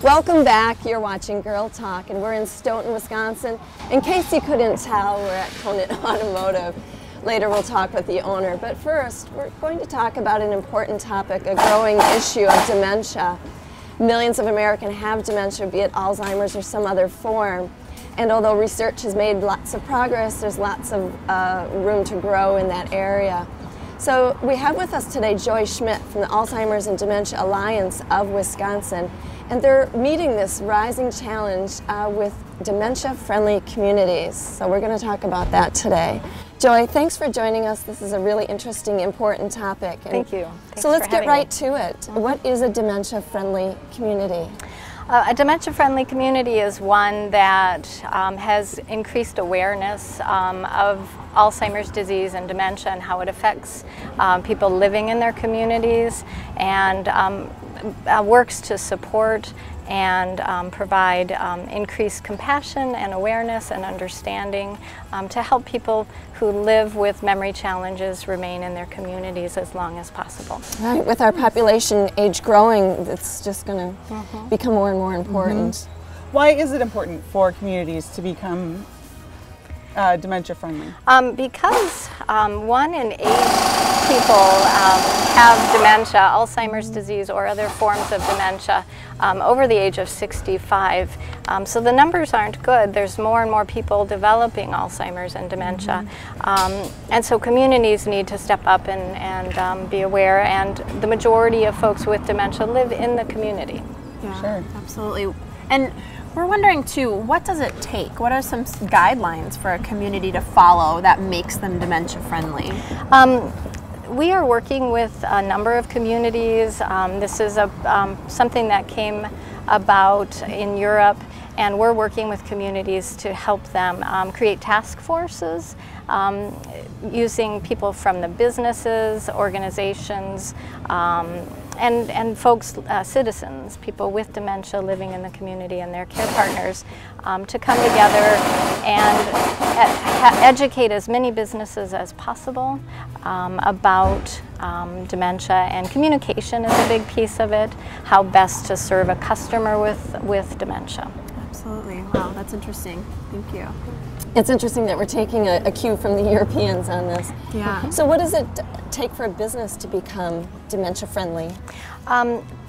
Welcome back. You're watching Girl Talk, and we're in Stoughton, Wisconsin. In case you couldn't tell, we're at Conant Automotive. Later we'll talk with the owner, but first we're going to talk about an important topic, a growing issue of dementia. Millions of Americans have dementia, be it Alzheimer's or some other form. And although research has made lots of progress, there's lots of room to grow in that area. So we have with us today Joy Schmidt from the Alzheimer's and Dementia Alliance of Wisconsin. And they're meeting this rising challenge with dementia-friendly communities. So we're going to talk about that today. Joy, thanks for joining us. This is a really interesting, important topic. And thank you. Thanks so let's get right me. to it. What is a dementia-friendly community? A dementia-friendly community is one that has increased awareness of Alzheimer's disease and dementia and how it affects people living in their communities, and works to support and provide increased compassion and awareness and understanding to help people who live with memory challenges remain in their communities as long as possible. Right. With our population age growing, it's just going to become more and more important. Why is it important for communities to become dementia friendly? Because 1 in 8 people have dementia, Alzheimer's disease or other forms of dementia over the age of 65. So the numbers aren't good. There's more and more people developing Alzheimer's and dementia. And so communities need to step up and be aware, and the majority of folks with dementia live in the community. Yeah, sure. Absolutely. And we're wondering too, what does it take? What are some guidelines for a community to follow that makes them dementia friendly? We are working with a number of communities. This is something that came about in Europe, and we're working with communities to help them create task forces using people from the businesses, organizations, and folks, citizens, people with dementia living in the community and their care partners to come together and educate as many businesses as possible about dementia, and communication is a big piece of it, how best to serve a customer with dementia. Absolutely. Wow, that's interesting. Thank you. It's interesting that we're taking a cue from the Europeans on this. Yeah. So what does it take for a business to become dementia friendly?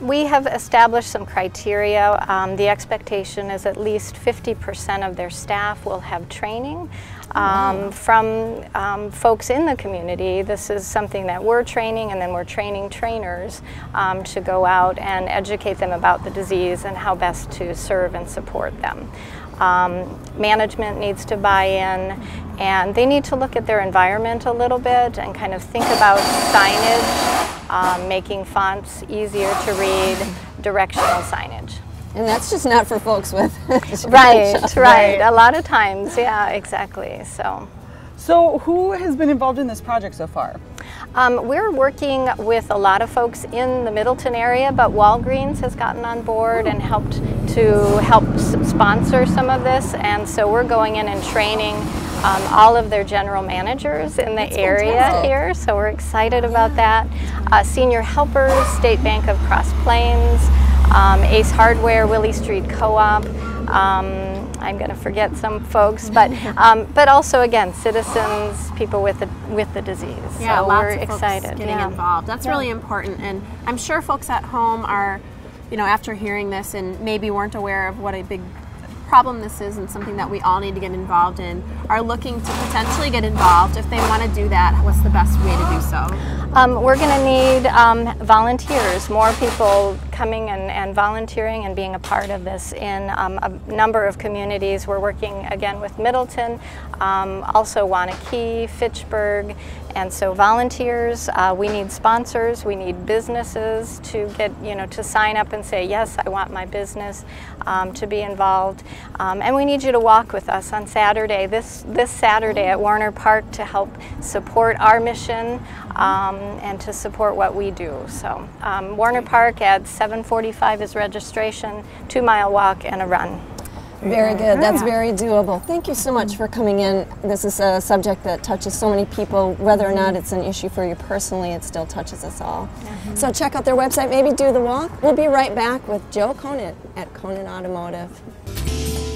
We have established some criteria. The expectation is at least 50% of their staff will have training from folks in the community. This is something that we're training, and then we're training trainers to go out and educate them about the disease and how best to serve and support them. Management needs to buy in, and they need to look at their environment a little bit and kind of think about signage, making fonts easier to read, directional signage. And that's just not for folks with Right. A lot of times, yeah, exactly. So who has been involved in this project so far? We're working with a lot of folks in the Middleton area, but Walgreens has gotten on board and help sponsor some of this, and so we're going in and training all of their general managers in the area here, so we're excited about that. Senior Helpers, State Bank of Cross Plains, Ace Hardware, Willie Street Co-op. I'm going to forget some folks, but also again, citizens, people with the disease. Yeah, so lots we're of excited. Folks getting involved. That's really important, and I'm sure folks at home are, after hearing this and maybe weren't aware of what a big problem this is and something that we all need to get involved in, are looking to potentially get involved. If they want to do that, what's the best way to do so? We're going to need volunteers, more people coming and volunteering and being a part of this in a number of communities. We're working again with Middleton, also Wanakee, Fitchburg, and so volunteers. We need sponsors. We need businesses to get, to sign up and say, yes, I want my business to be involved. And we need you to walk with us on Saturday, this Saturday at Warner Park, to help support our mission and to support what we do. So Warner Park at 7:45 is registration, 2-mile walk and a run. Very good. That's very doable. Thank you so much for coming in. This is a subject that touches so many people. Whether or not it's an issue for you personally, it still touches us all. So check out their website, maybe do the walk. We'll be right back with Joe Conant at Conant Automotive.